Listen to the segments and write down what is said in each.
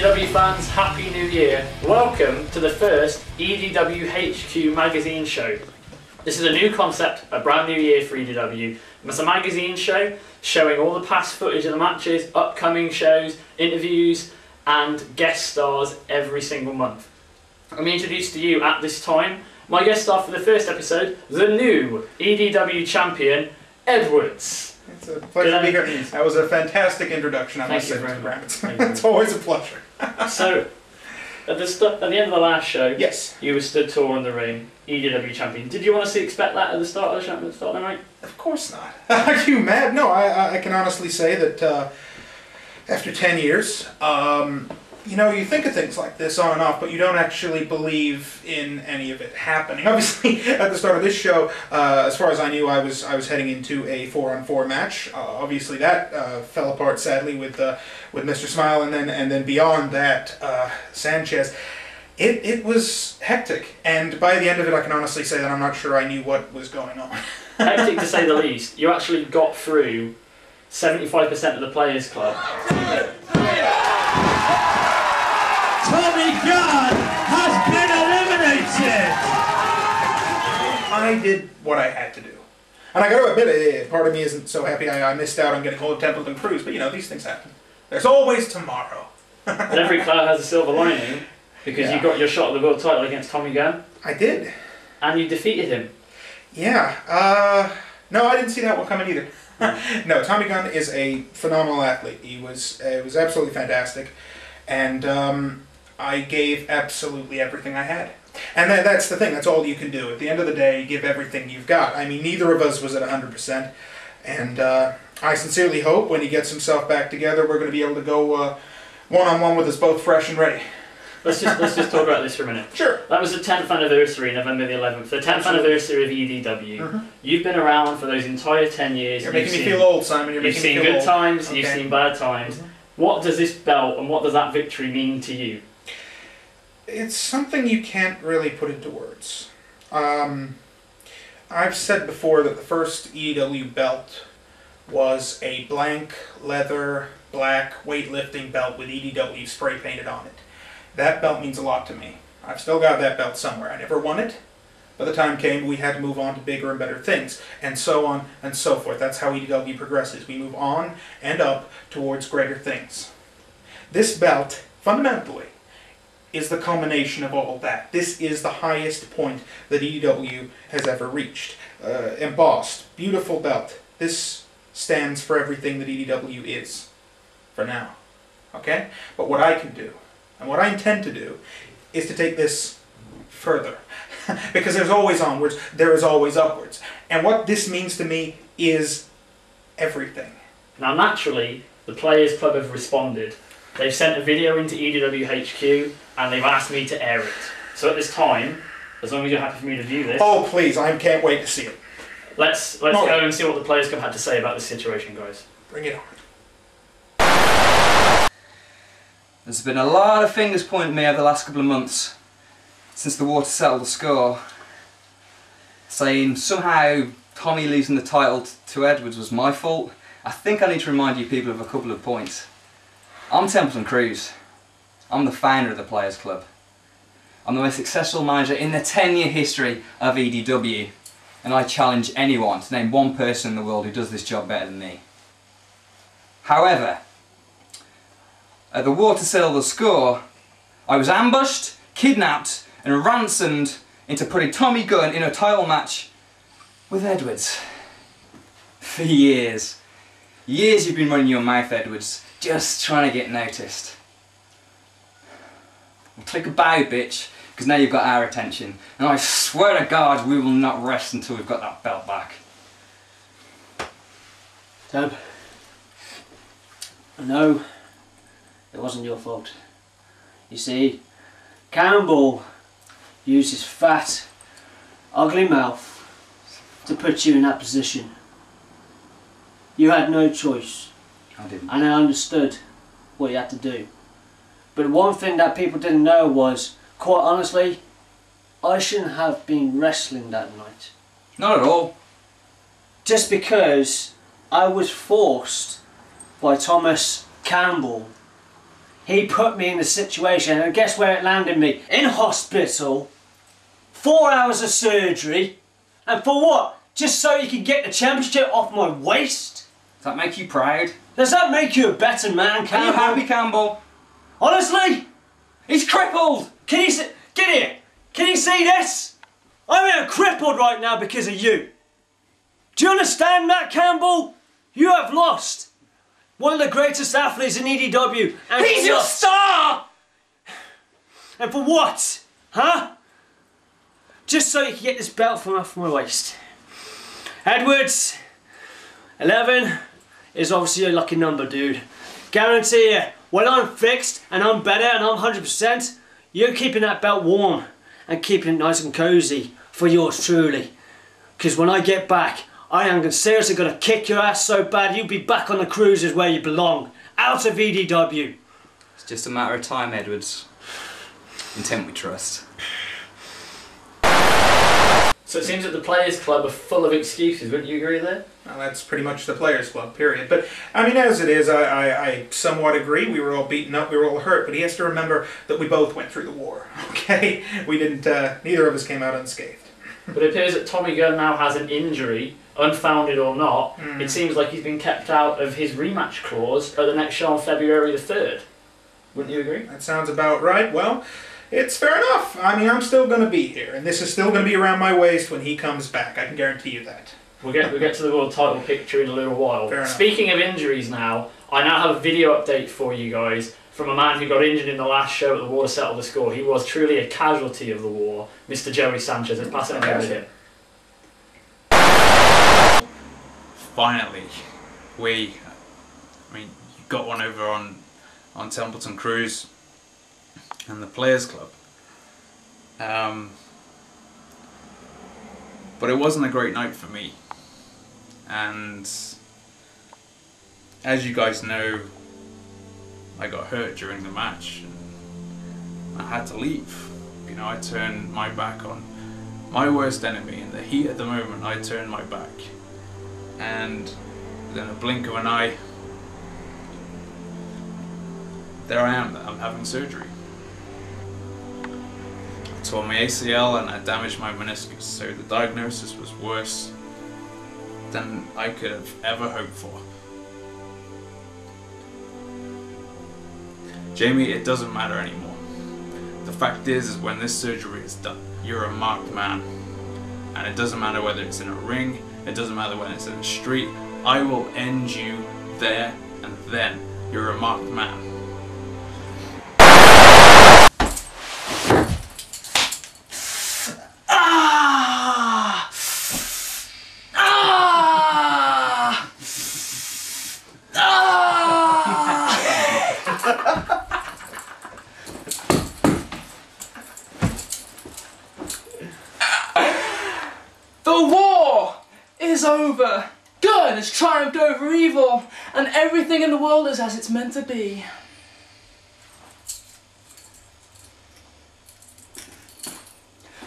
EDW fans, Happy New Year. Welcome to the first EDW HQ magazine show. This is a new concept, a brand new year for EDW. It's a magazine show showing all the past footage of the matches, upcoming shows, interviews and guest stars every single month. I'm introduced to you at this time my guest star for the first episode, the new EDW champion, Edwards. It's a pleasure to be here. That was a fantastic introduction, I must say, Mr. Brammett. It's always a pleasure. So, at the end of the last show, yes, you were stood tall in the ring, EDW champion. Did you honestly expect that at the start of the night? Of course not. Are you mad? No, I can honestly say that after 10 years, you know, you think of things like this on and off, but you don't actually believe in any of it happening. Obviously, at the start of this show, as far as I knew, I was heading into a 4-on-4 match. Obviously, that fell apart sadly with Mr. Smile, and then beyond that, Sanchez. It was hectic, and by the end of it, I can honestly say that I'm not sure I knew what was going on. Hectic to say the least. You actually got through 75% of the Players Club. Tommy Gunn has been eliminated! I did what I had to do. And I got to admit, part of me isn't so happy I missed out on getting hold of Templeton Cruz, but you know, these things happen. There's always tomorrow. But every cloud has a silver lining, because you got your shot at the world title against Tommy Gunn. I did. And you defeated him. Yeah. No, I didn't see that one coming either. No, Tommy Gunn is a phenomenal athlete. It was absolutely fantastic. And I gave absolutely everything I had. And that's the thing, that's all you can do. At the end of the day, give everything you've got. I mean, neither of us was at 100%. And I sincerely hope when he gets himself back together, we're going to be able to go one-on-one with us both fresh and ready. Let's just talk about this for a minute. Sure. That was the 10th anniversary, November the 11th. The 10th anniversary of EDW. Mm-hmm. You've been around for those entire 10 years. You're making me feel old, Simon. You've seen good times, you've seen bad times. Mm-hmm. What does this belt and what does that victory mean to you? It's something you can't really put into words. I've said before that the first EDW belt was a blank leather black weightlifting belt with EDW spray painted on it. That belt means a lot to me. I've still got that belt somewhere. I never won it. By the time came, we had to move on to bigger and better things, and so on and so forth. That's how EDW progresses. We move on and up towards greater things. This belt, fundamentally, is the culmination of all that. This is the highest point that EDW has ever reached. Embossed, beautiful belt. This stands for everything that EDW is, for now. Okay? But what I can do, and what I intend to do, is to take this further. Because there's always onwards, there is always upwards. And what this means to me is everything. Now naturally, the Players Club have responded. They've sent a video into EDW HQ and they've asked me to air it. So at this time, as long as you're happy for me to view this... Oh please, I can't wait to see it. Let's go and see what the Players Club had to say about this situation, guys. Bring it on. There's been a lot of fingers pointed at me over the last couple of months, since the war to settle the score, saying somehow Tommy losing the title to Edwards was my fault. I think I need to remind you people of a couple of points. I'm Templeton Cruz. I'm the founder of the Players Club. I'm the most successful manager in the 10-year history of EDW, and I challenge anyone to name one person in the world who does this job better than me. However, at the war to settle the score, I was ambushed, kidnapped and ransomed into putting Tommy Gunn in a title match with Edwards. For years. Years you've been running your mouth, Edwards, just trying to get noticed. Well, click about, bitch, because now you've got our attention. And I swear to God we will not rest until we've got that belt back. Tab, I know it wasn't your fault. You see, Campbell used his fat, ugly mouth to put you in that position. You had no choice. I didn't. And I understood what you had to do. But one thing that people didn't know was, quite honestly, I shouldn't have been wrestling that night. Not at all. Just because I was forced by Thomas Campbell He put me in the situation, and guess where it landed me? In hospital, 4 hours of surgery, and for what? Just so you can get the championship off my waist? Does that make you proud? Does that make you a better man, Campbell? Are you happy, Campbell? Honestly? He's crippled! Can you see? Get here! Can you see this? I'm crippled right now because of you. Do you understand that, Campbell? You have lost one of the greatest athletes in EDW. And He's your star! And for what? Huh? Just so you can get this belt from off my waist. Edwards, 11 is obviously a lucky number, dude. Guarantee you, when I'm fixed and I'm better and I'm 100%, you're keeping that belt warm and keeping it nice and cozy for yours truly. Because when I get back, I am seriously going to kick your ass so bad you'll be back on the cruisers where you belong. Out of EDW. It's just a matter of time, Edwards. Intent we trust. So it seems that the Players Club are full of excuses, wouldn't you agree there? Well, that's pretty much the Players Club, period. But, I mean, as it is, I somewhat agree. We were all beaten up, we were all hurt, but he has to remember that we both went through the war, okay? We didn't, neither of us came out unscathed. But it appears that Tommy Gunn now has an injury, unfounded or not. It seems like he's been kept out of his rematch clause at the next show on February the 3rd. Wouldn't you agree? That sounds about right. Well, it's fair enough. I mean, I'm still going to be here, and this is still going to be around my waist when he comes back. I can guarantee you that. We'll get to the world title picture in a little while. Fair enough. Speaking of injuries now, I now have a video update for you guys from a man who got injured in the last show at the war to settle the score. He was truly a casualty of the war, Mr. Joey Sanchez. Let's pass it on over to him. Finally, you got one over on Templeton Cruise and the Players Club. But it wasn't a great night for me. And as you guys know, I got hurt during the match and I had to leave. You know, I turned my back on my worst enemy. In the heat of the moment, I turned my back. And within a blink of an eye, there I am, I'm having surgery. I tore my ACL and I damaged my meniscus, so the diagnosis was worse than I could have ever hoped for. Jamie, it doesn't matter anymore. The fact is when this surgery is done, you're a marked man. And it doesn't matter whether it's in a ring, it doesn't matter whether it's in the street, I will end you there and then. You're a marked man. The war is over. Good has triumphed over evil, and everything in the world is as it's meant to be.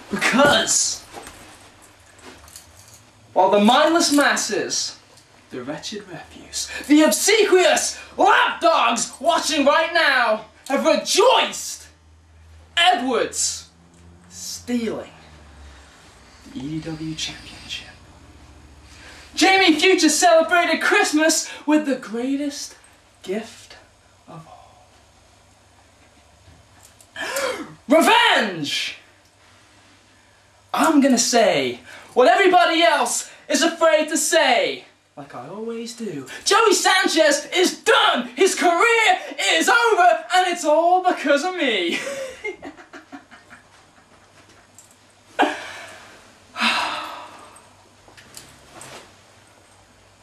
Because while the mindless masses, the wretched refuse, the obsequious lapdogs watching right now have rejoiced, Edwards stealing the EDW Championship. Jamie Future celebrated Christmas with the greatest gift of all. Revenge! I'm gonna say what everybody else is afraid to say, like I always do. Joey Sanchez is done! His career is over, and it's all because of me.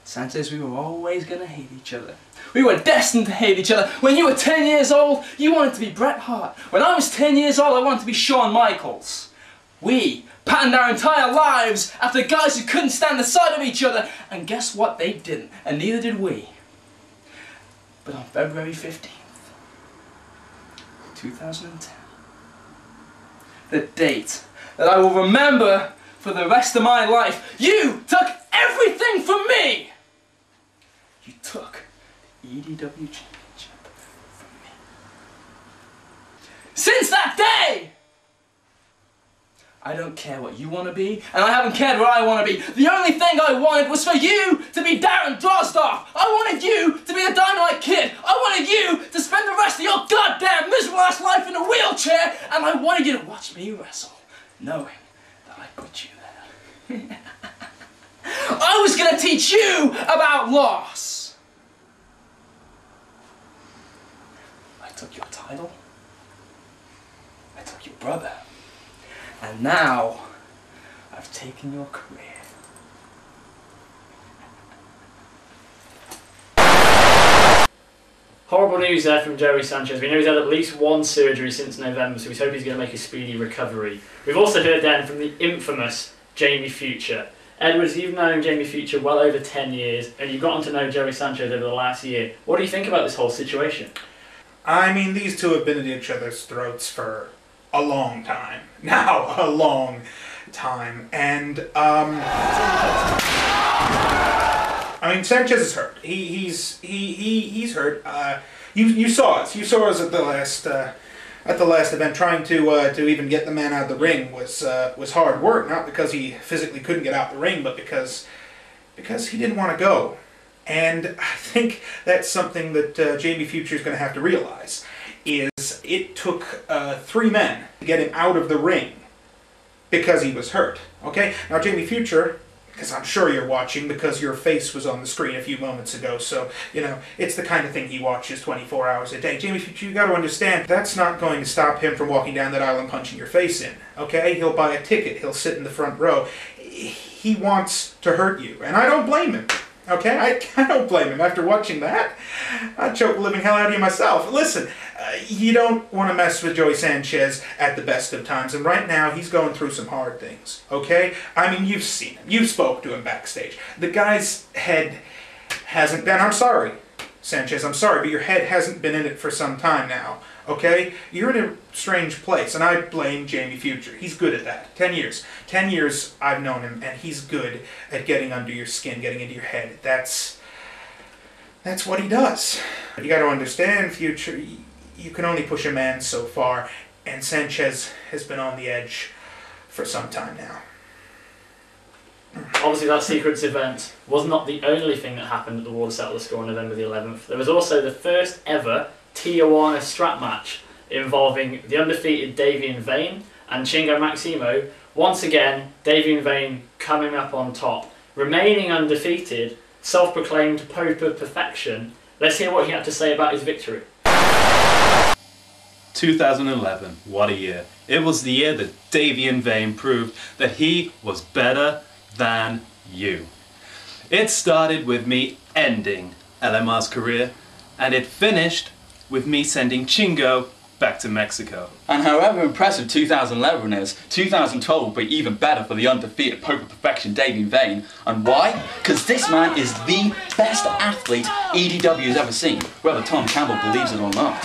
Sanchez, we were always gonna hate each other. We were destined to hate each other. When you were 10 years old, you wanted to be Bret Hart. When I was 10 years old, I wanted to be Shawn Michaels. We patterned our entire lives after guys who couldn't stand the sight of each other, and guess what? They didn't, and neither did we. But on February 15th, 2010, the date that I will remember for the rest of my life, you took everything from me! You took the EDW Championship from me. Since that day! I don't care what you want to be, and I haven't cared what I want to be. The only thing I wanted was for you to be Darren Drozdov. I wanted you to be the Dynamite Kid. I wanted you to spend the rest of your goddamn miserable ass life in a wheelchair, and I wanted you to watch me wrestle, knowing that I put you there. I was going to teach you about loss. I took your title. I took your brother. And now, I've taken your career. Horrible news there from Joey Sanchez. We know he's had at least one surgery since November, so we hope he's going to make a speedy recovery. We've also heard then from the infamous Jamie Future. Edwards, you've known Jamie Future well over 10 years, and you've gotten to know Joey Sanchez over the last year. What do you think about this whole situation? I mean, these two have been at each other's throats for a long time. Now, a long time. And, I mean, Sanchez is hurt. He's hurt. You saw us. You saw us at the last event. Trying to even get the man out of the ring was hard work. Not because he physically couldn't get out the ring, but because he didn't want to go. And I think that's something that Jamie Future is going to have to realize. Is it took 3 men to get him out of the ring because he was hurt. Okay? Now, Jamie Future, because I'm sure you're watching because your face was on the screen a few moments ago, so, you know, it's the kind of thing he watches 24 hours a day. Jamie Future, you got to understand, that's not going to stop him from walking down that aisle and punching your face in. Okay? He'll buy a ticket. He'll sit in the front row. He wants to hurt you, and I don't blame him. Okay, I don't blame him. After watching that, I'd choke the living hell out of you myself. Listen, you don't want to mess with Joey Sanchez at the best of times, and right now he's going through some hard things, okay? I mean, you've seen him. You spoke to him backstage. The guy's head hasn't been... I'm sorry, Sanchez, I'm sorry, but your head hasn't been in it for some time now, okay? You're in a strange place, and I blame Jamie Future. He's good at that. 10 years. 10 years I've known him, and he's good at getting under your skin, getting into your head. That's what he does. You got to understand, Future, you can only push a man so far, and Sanchez has been on the edge for some time now. Obviously that Secrets event was not the only thing that happened at the War to Settle the Score on November the 11th. There was also the first ever Tijuana strap match involving the undefeated Davian Vane and Chingo Maximo. Once again, Davian Vane coming up on top, remaining undefeated, self-proclaimed Pope of Perfection. Let's hear what he had to say about his victory. 2011, what a year. It was the year that Davian Vane proved that he was better than you. It started with me ending LMR's career, and it finished with me sending Chingo back to Mexico. And however impressive 2011 is, 2012 will be even better for the undefeated Pope of Perfection, Davian Vane. And why? Because this man is the best athlete EDW has ever seen, whether Tom Campbell believes it or not.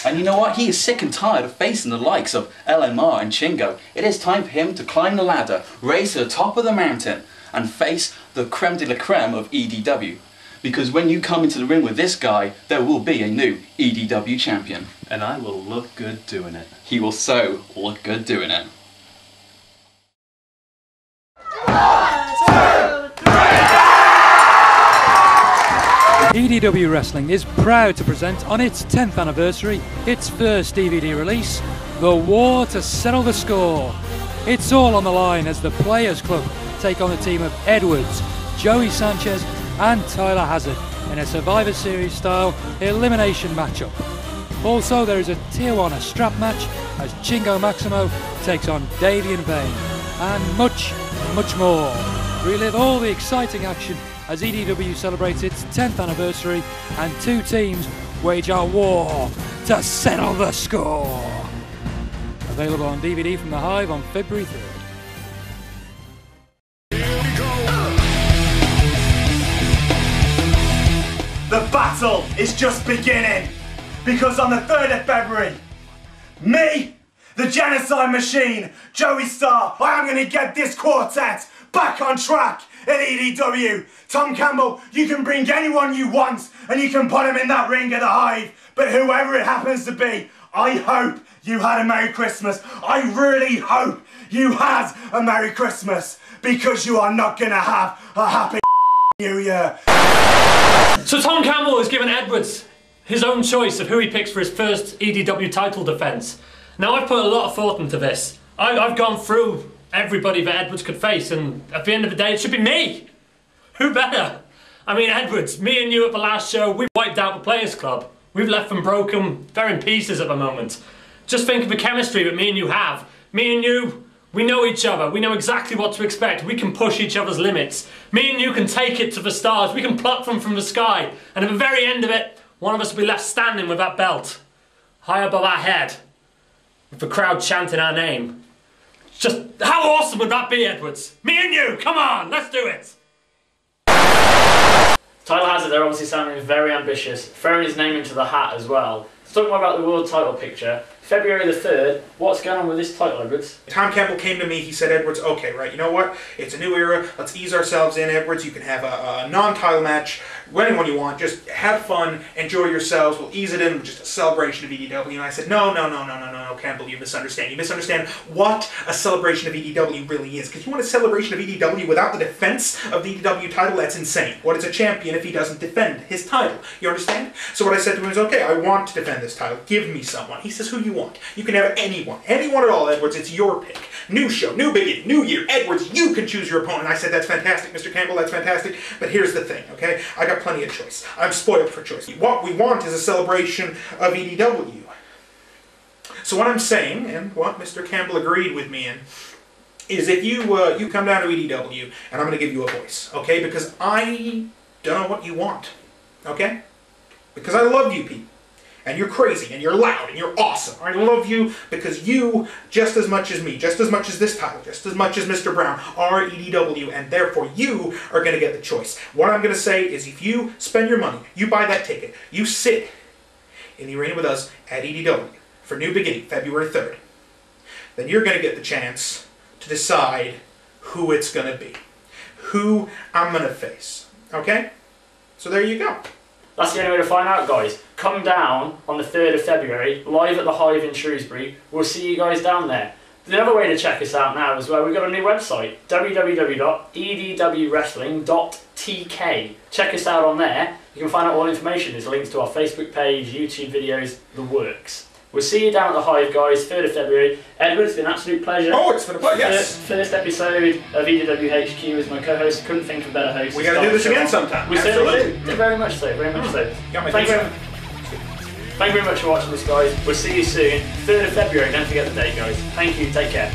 And you know what? He is sick and tired of facing the likes of LMR and Chingo. It is time for him to climb the ladder, race to the top of the mountain, and face the creme de la creme of EDW. Because when you come into the ring with this guy, there will be a new EDW champion. And I will look good doing it. He will so look good doing it. 1, 2, 3. EDW Wrestling is proud to present on its 10th anniversary its first DVD release, The War to Settle the Score. It's all on the line as the Players Club take on the team of Edwards, Joey Sanchez and Tyler Hazard in a Survivor Series style elimination matchup. Also there is a Tijuana strap match as Chingo Maximo takes on Davian Vane, and much more. Relive all the exciting action as EDW celebrates its 10th anniversary and two teams wage a war to settle the score. Available on DVD from the Hive on February 3rd. The battle is just beginning, because on the 3rd of February, me, the genocide machine, Joey Starr, I am going to get this quartet back on track at EDW. Tom Campbell, you can bring anyone you want and you can put him in that ring at the Hive, but whoever it happens to be, I hope you had a Merry Christmas. I really hope you had a Merry Christmas, because you are not gonna have a Happy New Year. So Tom Campbell has given Edwards his own choice of who he picks for his first EDW title defence. Now, I've put a lot of thought into this. I've gone through everybody that Edwards could face, and at the end of the day, it should be me. Who better? I mean, Edwards, me and you at the last show, we wiped out the Players Club. We've left them broken, they're in pieces at the moment. Just think of the chemistry that me and you have. Me and you, we know each other, we know exactly what to expect, we can push each other's limits. Me and you can take it to the stars, we can pluck them from the sky, and at the very end of it, one of us will be left standing with that belt, high above our head, with the crowd chanting our name. Just, how awesome would that be, Edwards? Me and you, come on, let's do it! Tyler has it, they're obviously sounding very ambitious, throwing his name into the hat as well. Let's talk more about the world title picture. February the 3rd, what's going on with this title, Edwards? Tom Campbell came to me, he said, Edwards, okay, right, you know what? It's a new era, let's ease ourselves in, Edwards. You can have a non-title match, anyone you want, just have fun, enjoy yourselves, we'll ease it in with just a celebration of EDW. And I said, no, Campbell, you misunderstand. You misunderstand what a celebration of EDW really is. Because you want a celebration of EDW without the defense of the EDW title? That's insane. What is a champion if he doesn't defend his title? You understand? So what I said to him is, okay, I want to defend this title. Give me someone. He says, who you want? You can have anyone. Anyone at all, Edwards. It's your pick. New show, new beginning, new year. Edwards, you can choose your opponent. I said, that's fantastic, Mr. Campbell, that's fantastic. But here's the thing, okay? I got plenty of choice. I'm spoiled for choice. What we want is a celebration of EDW. So what I'm saying, and what Mr. Campbell agreed with me in, is if you come down to EDW, and I'm going to give you a voice, okay? Because I don't know what you want, okay? Because I love you people. And you're crazy, and you're loud, and you're awesome. I love you because you, just as much as me, just as much as this title, just as much as Mr. Brown, are EDW, and therefore you are going to get the choice. What I'm going to say is if you spend your money, you buy that ticket, you sit in the arena with us at EDW for New Beginning, February 3rd, then you're going to get the chance to decide who it's going to be, who I'm going to face, okay? So there you go. That's the only way to find out, guys. Come down on the 3rd of February, live at the Hive in Shrewsbury. We'll see you guys down there. The other way to check us out now as well, we've got a new website, www.edwwrestling.tk. Check us out on there. You can find out all information. There's links to our Facebook page, YouTube videos, the works. We'll see you down at the Hive, guys, 3rd of February. Edward, it's been an absolute pleasure. Oh, it's been a pleasure, yes. First episode of EDW HQ as my co-host. Couldn't think of a better host. We got to do this again sometime. We certainly do. Very much so, very much so. Thank you very much for watching this, guys. We'll see you soon. 3rd of February, don't forget the date, guys. Thank you, take care.